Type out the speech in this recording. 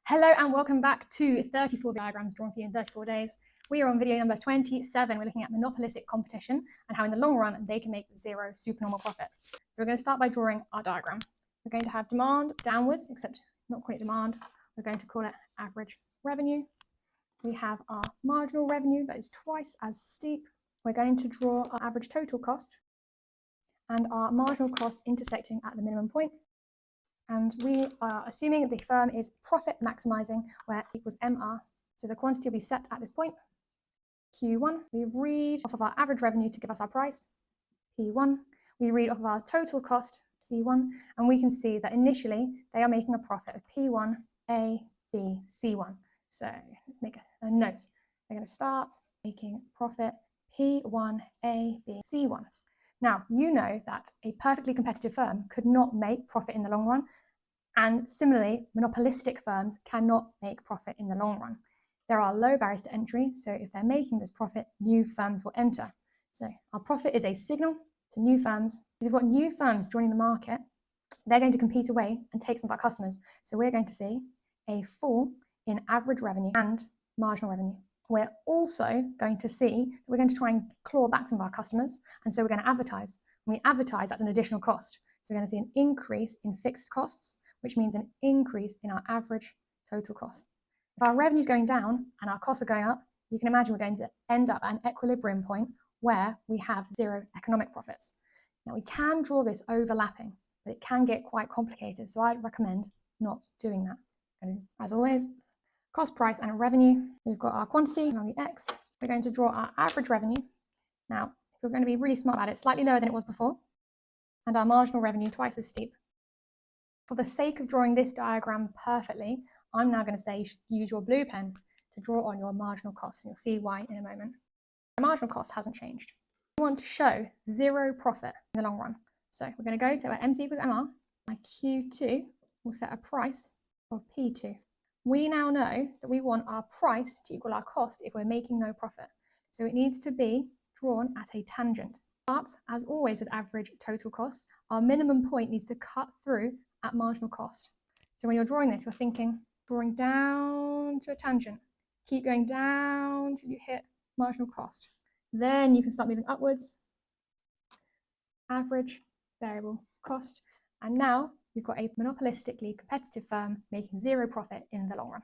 Hello and welcome back to 34 diagrams drawn for you in 34 days. We are on video number 27. We're looking at monopolistic competition and how in the long run they can make zero supernormal profit. So we're going to start by drawing our diagram. We're going to have demand downwards, except not call it demand. We're going to call it average revenue. We have our marginal revenue that is twice as steep. We're going to draw our average total cost and our marginal cost intersecting at the minimum point. And we are assuming the firm is profit maximizing, where equals MR. So the quantity will be set at this point, Q1. We read off of our average revenue to give us our price, P1. We read off of our total cost, C1. And we can see that initially they are making a profit of P1, A, B, C1. So let's make a note. They're going to start making profit P1, A, B, C1. Now, you know that a perfectly competitive firm could not make profit in the long run, and similarly, monopolistic firms cannot make profit in the long run. There are low barriers to entry, so if they're making this profit, new firms will enter. So our profit is a signal to new firms. If we've got new firms joining the market, they're going to compete away and take some of our customers. So we're going to see a fall in average revenue and marginal revenue. We're also going to see that we're going to try and claw back some of our customers, and so we're going to advertise. When we advertise, that's an additional cost. So we're going to see an increase in fixed costs, which means an increase in our average total cost. If our revenue is going down and our costs are going up, you can imagine we're going to end up at an equilibrium point where we have zero economic profits. Now we can draw this overlapping, but it can get quite complicated, so I'd recommend not doing that. And as always, cost, price, and revenue. We've got our quantity, and on the X, we're going to draw our average revenue. Now, if we're going to be really smart about it, slightly lower than it was before, and our marginal revenue twice as steep. For the sake of drawing this diagram perfectly, I'm now going to say you should use your blue pen to draw on your marginal cost, and you'll see why in a moment. The marginal cost hasn't changed. We want to show zero profit in the long run. So we're going to go to our MC equals MR. My Q2 will set a price of P2. We now know that we want our price to equal our cost if we're making no profit. So it needs to be drawn at a tangent. But as always with average total cost, our minimum point needs to cut through at marginal cost. So when you're drawing this, you're thinking, drawing down to a tangent. Keep going down till you hit marginal cost. Then you can start moving upwards. Average variable cost. And now you've got a monopolistically competitive firm making zero profit in the long run.